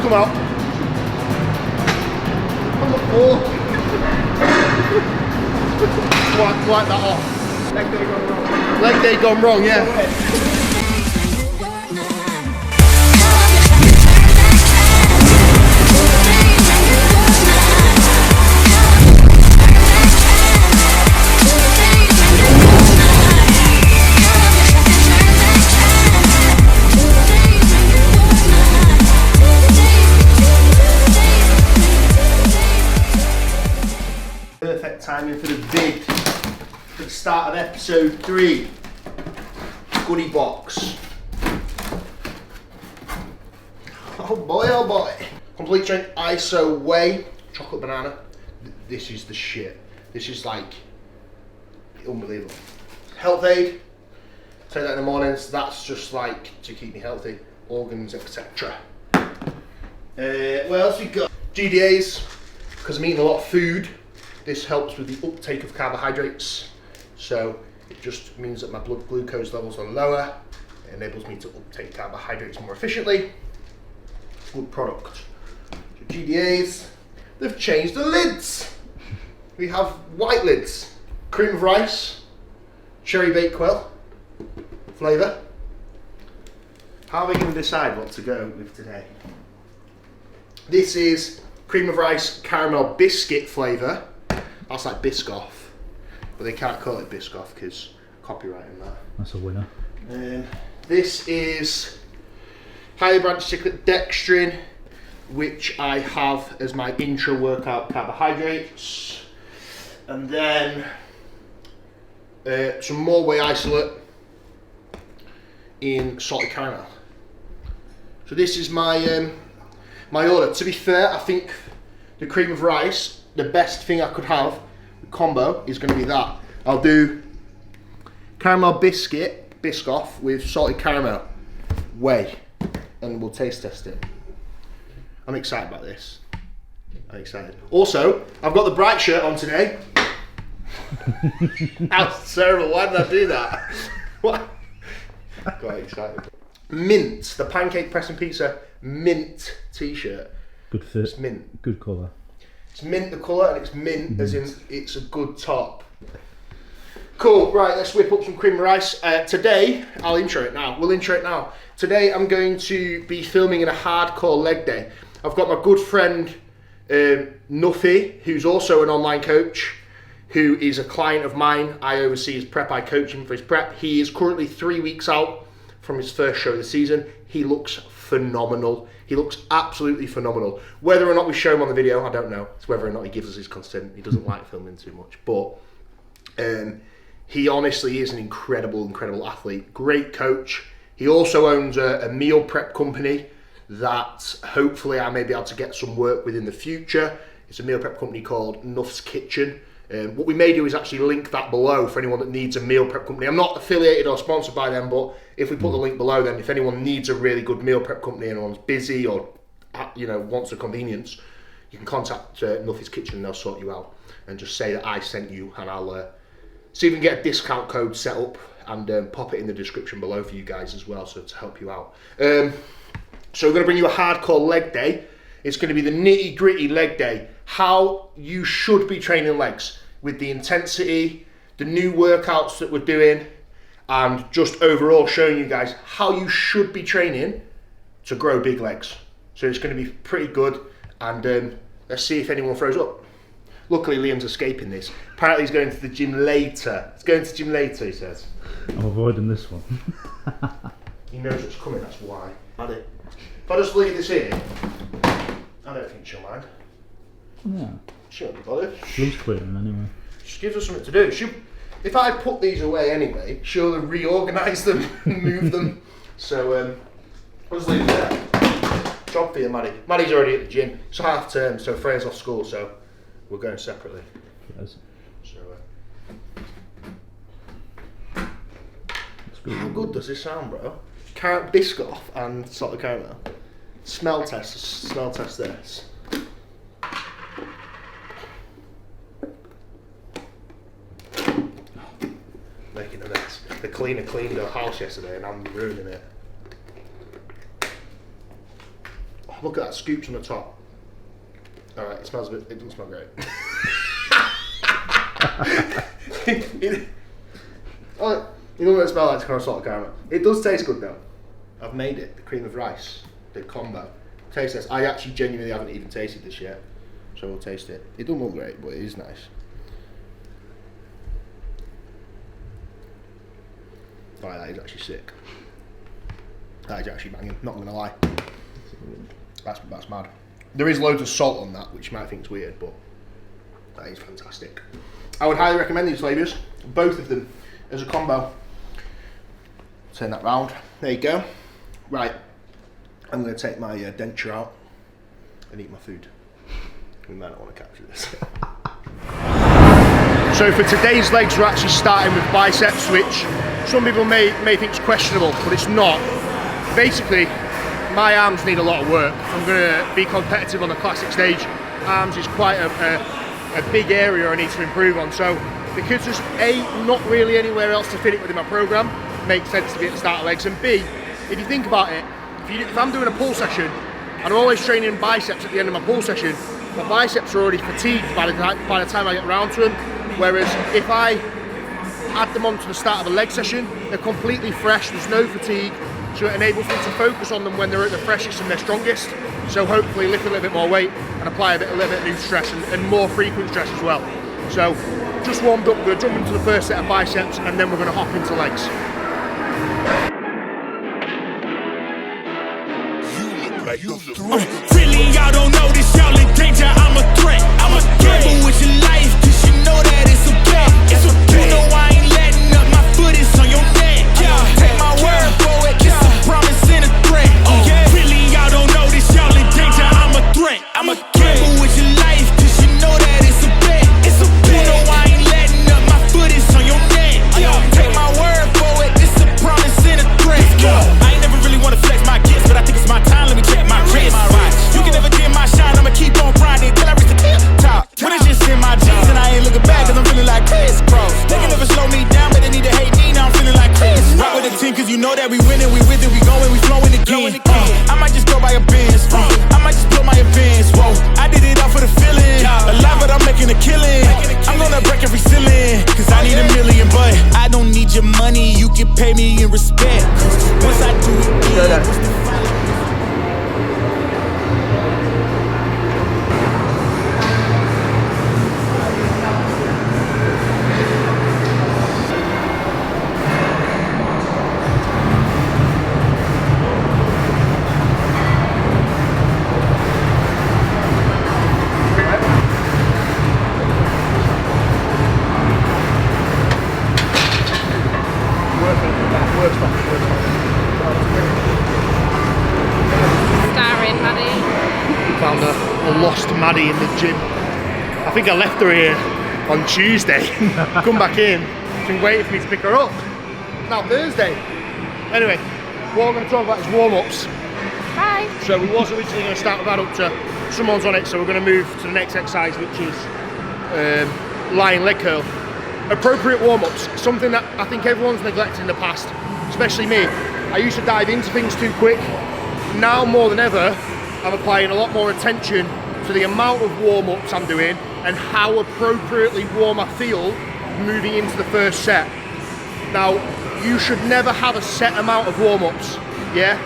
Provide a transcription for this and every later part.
come out. On the floor. Wipe that off. Leg day gone wrong. Leg day gone wrong, yeah. Perfect timing for the vid. For the start of episode 3. Goodie box. Oh boy, oh boy. Complete strength ISO whey. Chocolate banana. This is the shit. This is like unbelievable. Health aid. Take that in the mornings. That's just like to keep me healthy. Organs, etc. What else we got? GDAs. Because I'm eating a lot of food. This helps with the uptake of carbohydrates. So it just means that my blood glucose levels are lower. It enables me to uptake carbohydrates more efficiently. Good product. So GDAs, they've changed the lids. We have white lids, cream of rice, cherry bakewell flavour. How are we going to decide what to go with today? This is cream of rice caramel biscuit flavour. That's like Biscoff. But they can't call it Biscoff because copyright in that. That's a winner. This is highly branched cyclic dextrin, which I have as my intra workout carbohydrates. And then some more whey isolate in salted caramel. So this is my my order. To be fair, I think the cream of rice, the best thing I could have, the combo, is going to be that. I'll do caramel biscuit, Biscoff, with salted caramel whey, and we'll taste test it. I'm excited about this. I'm excited. Also, I've got the bright shirt on today. That's terrible. Why did I do that? What? Quite excited. Mint, the Pancake Pressing Pizza mint t-shirt. Good fit. It's mint. Good colour. It's mint the colour, and it's mint as in it's a good top. Cool, right, let's whip up some cream of rice. Today, I'll intro it now. We'll intro it now. Today I'm going to be filming in a hardcore leg day. I've got my good friend Nuffy, who's also an online coach, who is a client of mine. I oversee his prep, I coach him for his prep. He is currently 3 weeks out from his first show of the season. He looks phenomenal. He looks absolutely phenomenal. Whether or not we show him on the video, I don't know. It's whether or not he gives us his consent. He doesn't like filming too much. But he honestly is an incredible, incredible athlete. Great coach. He also owns a meal prep company that hopefully I may be able to get some work with in the future. It's a meal prep company called Nuff's Kitchen. What we may do is actually link that below for anyone that needs a meal prep company. I'm not affiliated or sponsored by them, but if we put the link below, then if anyone needs a really good meal prep company and anyone's busy or wants a convenience, you can contact Nuffy's Kitchen and they'll sort you out. And just say that I sent you, and I'll see if we can get a discount code set up and pop it in the description below for you guys as well, so to help you out. So we're going to bring you a hardcore leg day. It's going to be the nitty gritty leg day. How you should be training legs with the intensity, the new workouts that we're doing, and just overall showing you guys how you should be training to grow big legs. So it's going to be pretty good, and let's see if anyone throws up. Luckily Liam's escaping this. Apparently he's going to the gym later. He's going to the gym later, he says. I'm avoiding this one. He knows what's coming, that's why. If I just leave this here, I don't think she'll mind. Yeah. She won't be bothered. She's quitting anyway. She gives us something to do. If I put these away anyway, she'll reorganise them and move them. So I'll just leave it there. Job for you, Maddie. Maddie's already at the gym. It's half term, so Freya's off school, so we're going separately. Yes. So how good does this sound, bro? Carrot Biscoff and salted caramel. Smell test this. Making a mess. The cleaner cleaned her house yesterday and I'm ruining it. Oh, look at that, scoops on the top. Alright, it smells a bit, it doesn't smell great. Oh, you know what it smells like? It's kind of salted caramel. It does taste good though. I've made it, the cream of rice, the combo. Taste this. I actually genuinely haven't even tasted this yet, so we'll taste it. It doesn't look great, but it is nice. Alright, that is actually sick. That is actually banging, not gonna lie. That's mad. There is loads of salt on that, which you might think is weird, but that is fantastic. I would highly recommend these flavours, both of them, as a combo. Turn that round. There you go. Right, I'm going to take my denture out and eat my food. We might not want to capture this. So for today's legs, we're actually starting with biceps, which some people may think is questionable, but it's not. Basically, my arms need a lot of work. If I'm going to be competitive on the classic stage, arms is quite a big area I need to improve on. So because there's A, not really anywhere else to fit it within my program, makes sense to be at the start of legs, and B, if you think about it, if I'm doing a pull session and I'm always training biceps at the end of my pull session, my biceps are already fatigued by the time I get around to them, whereas if I add them on to the start of a leg session, they're completely fresh, there's no fatigue, so it enables me to focus on them when they're at the freshest and their strongest, so hopefully lift a little bit more weight and apply a little bit of new stress and more frequent stress as well. So just warmed up, we're going to jump into the first set of biceps and then we're going to hop into legs. Really, y'all don't know this, y'all in danger, I'm a threat. I'm a gamble with your life, cause you know that it's a bet. It's a bet. You know I ain't letting up, my foot is on your neck. Take my word for it, it's a promise and a threat. Really, y'all don't know this, y'all in danger, I'm a threat. I'm a gamble with your life, cause you know that it's a bet. It's a bet. You know I ain't letting up, my foot is on your neck. Take my word for it, it's a promise and a threat. I ain't never really wanna flex my gifts, but I think it's my time, let me check my wrist. You can never get my shine, I'ma keep on grinding till I reach the top. When it's just in my jeans and I ain't looking back, cause I'm feeling like Chris Cross. They can never slow me down, but they need to hate me, now I'm feeling like Chris. Rock with the team, cause you know that we winning, we with it, we going, we flowing again. I might just go by a Benz, I might just blow my events, whoa. I did it all for the feeling, alive but I'm making a killing. I'm gonna break every ceiling, cause I need a million, but I don't need your money, you can pay me in respect. Once I do it, Maddie in the gym. I think I left her here on Tuesday. Come back in. She's been waiting for me to pick her up. It's now Thursday. Anyway, what we're going to talk about is warm-ups. Hi. So we was originally going to start with adductor. Someone's on it, so we're going to move to the next exercise, which is lying leg curl. Appropriate warm-ups, something that I think everyone's neglected in the past, especially me. I used to dive into things too quick. Now more than ever, I'm applying a lot more attention to the amount of warm-ups I'm doing and how appropriately warm I feel moving into the first set. Now, you should never have a set amount of warm-ups, yeah?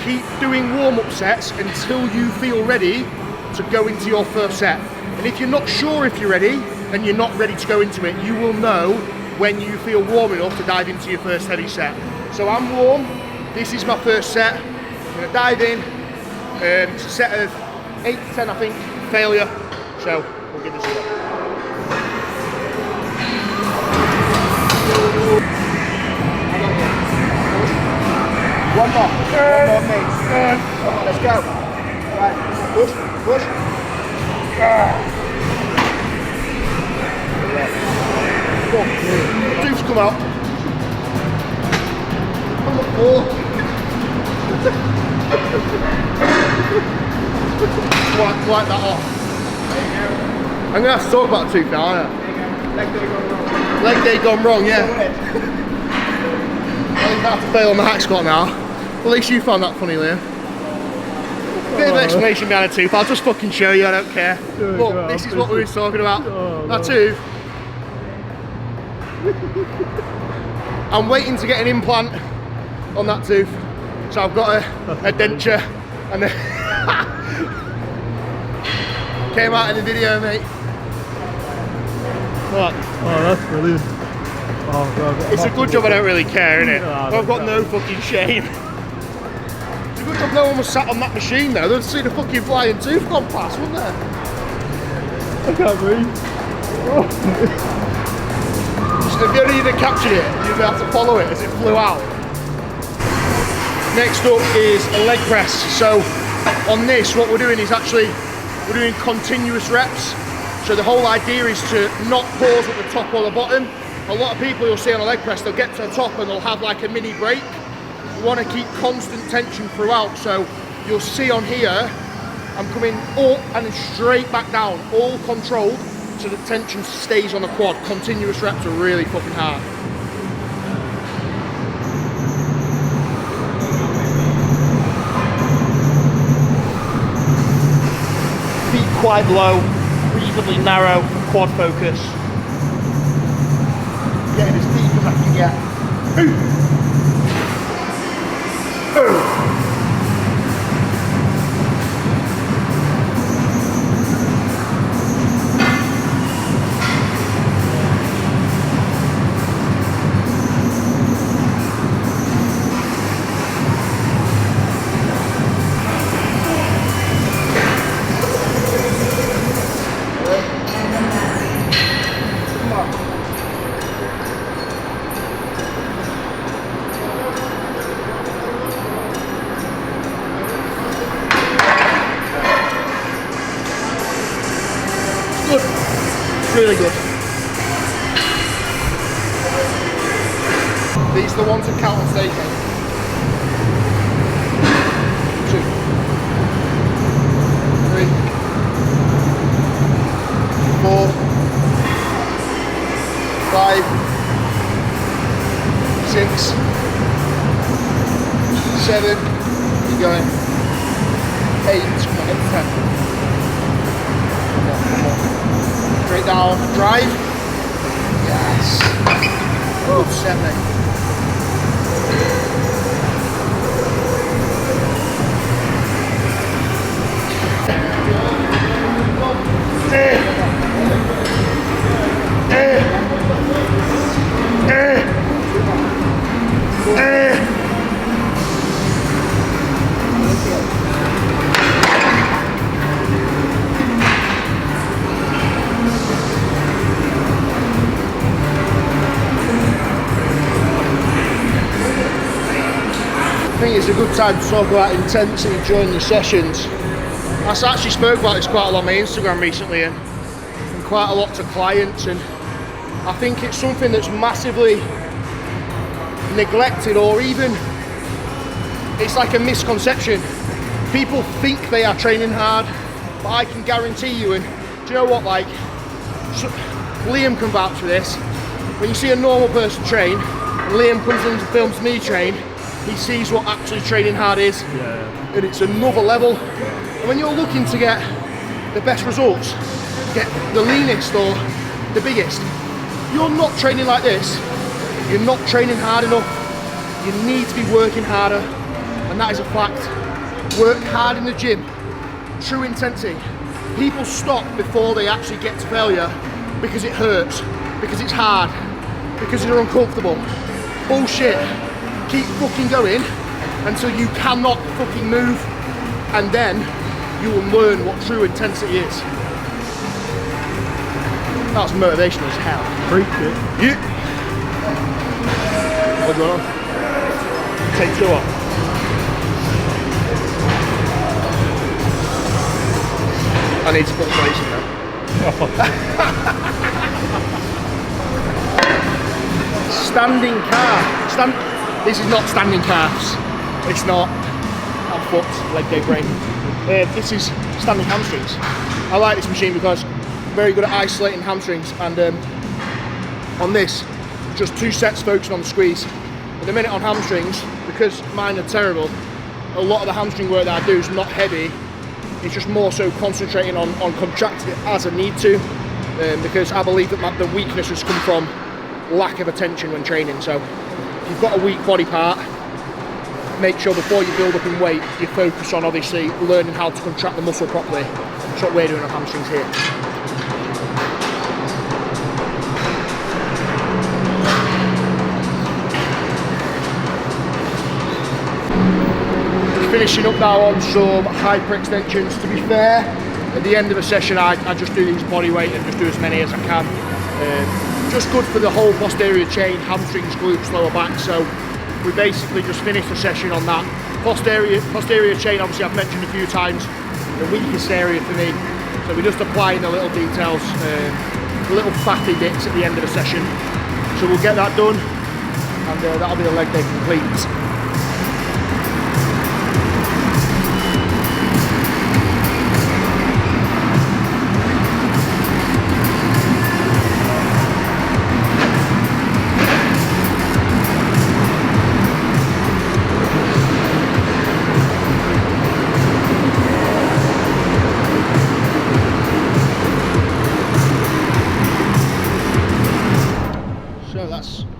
Keep doing warm-up sets until you feel ready to go into your first set. And if you're not sure if you're ready, and you're not ready to go into it, you will know when you feel warm enough to dive into your first heavy set. So I'm warm, this is my first set. I'm gonna dive in, it's a set of 8 to 10 I think, failure, so we'll give this a go. One more mate. Let's go. Right, push. Tooth come out. Wipe that off. I'm going to have to talk about the tooth now, aren't I? Leg day gone wrong, yeah. I think I have to fail on the hack squat now. At least you found that funny, Liam. Bit of explanation behind a tooth. I'll just fucking show you. I don't care. Look, this is what we were talking about. That tooth. I'm waiting to get an implant on that tooth. So I've got a denture and came out in the video, mate. What? Oh, that's brilliant. Oh, God. It's a good job I don't really care, innit? Oh, I've got no fucking shame. It's a good job no one was sat on that machine though. They'd see the fucking flying tooth gone past, wouldn't they? I can't breathe. So if you only had captured it, you'd be able to follow it as it flew out. Next up is a leg press. So on this, what we're doing is we're doing continuous reps. So the whole idea is to not pause at the top or the bottom. A lot of people you'll see on a leg press, they'll get to the top and they'll have like a mini break. You want to keep constant tension throughout. So you'll see on here, I'm coming up and then straight back down, all controlled, so the tension stays on the quad. Continuous reps are really fucking hard. Feet quite low, reasonably narrow, quad focus. Getting as deep as I can get. Really good. These are the ones that count on stage. 2, 3, 4, 5, 6, 7, keep going, 8, 10. Straight down, drive. Yes. Good set, mate. I think it's a good time to talk about intensity during the sessions. I actually spoke about this quite a lot on my Instagram recently and quite a lot to clients, and I think it's something that's massively neglected, or even it's like a misconception. People think they are training hard, but I can guarantee you, and do you know what, like, Liam can vouch for this, when you see a normal person train, and Liam comes in and films me train, he sees what actually training hard is, and it's another level. And when you're looking to get the best results, get the leanest or the biggest, you're not training like this, you're not training hard enough. You need to be working harder, and that is a fact. Work hard in the gym, true intensity. People stop before they actually get to failure because it hurts, because it's hard, because they're uncomfortable. Bullshit. Keep fucking going until you cannot fucking move, and then you will learn what true intensity is. That's motivational as hell. Preach it. Yeah. What's going on? Take 2 off. I need to put the place in now. Standing calf. This is not standing calves. It's not. I'm fucked. Leg day brain. This is standing hamstrings. I like this machine because I'm very good at isolating hamstrings, and on this, just 2 sets focusing on the squeeze. At the minute on hamstrings, because mine are terrible, a lot of the hamstring work that I do is not heavy, It's just more so concentrating on contracting it as I need to, because I believe that the weakness has come from lack of attention when training. So if you've got a weak body part, make sure before you build up in weight, you focus on obviously learning how to contract the muscle properly. That's what we're doing on hamstrings here. Finishing up now on some hyperextensions. To be fair, at the end of a session I just do these body weight and just do as many as I can. Just good for the whole posterior chain, hamstrings, glutes, lower back. So we basically just finished the session on that. Posterior chain, obviously I've mentioned a few times, the weakest area for me. So we're just applying the little details, the little fatty bits at the end of the session. So we'll get that done, and that'll be the leg day complete.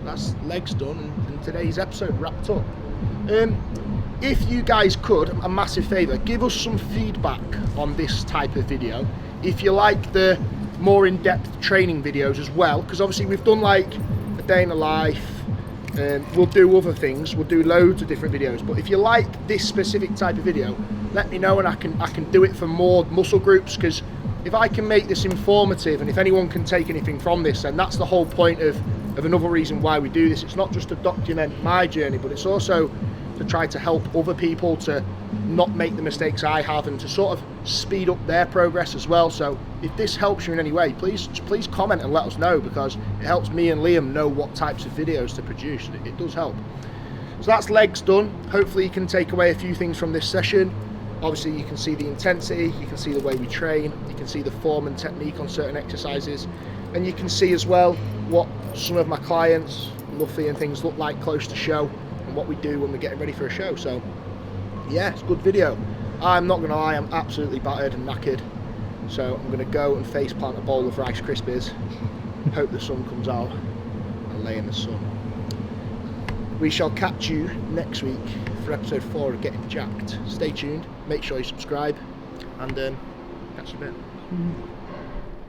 That's legs done, and today's episode wrapped up. If you guys could, a massive favour, give us some feedback on this type of video. If you like the more in-depth training videos as well, because obviously we've done like a day in the life, we'll do other things, we'll do loads of different videos, but if you like this specific type of video, let me know and I can do it for more muscle groups, because if I can make this informative and if anyone can take anything from this, then that's the whole point of another reason why we do this. It's not just to document my journey, but it's also to try to help other people to not make the mistakes I have and to sort of speed up their progress as well. So if this helps you in any way, please comment and let us know, because it helps me and Liam know what types of videos to produce. It does help. So that's legs done. Hopefully you can take away a few things from this session. Obviously you can see the intensity, you can see the way we train, you can see the form and technique on certain exercises, and you can see as well what some of my clients, Luffy and things, look like close to show, and what we do when we're getting ready for a show. So yeah, it's a good video. I'm not gonna lie, I'm absolutely battered and knackered, so I'm gonna go and face plant a bowl of Rice Krispies, hope the sun comes out, and lay in the sun. We shall catch you next week for episode 4 of Getting Jacked. Stay tuned, make sure you subscribe, and catch you in a bit.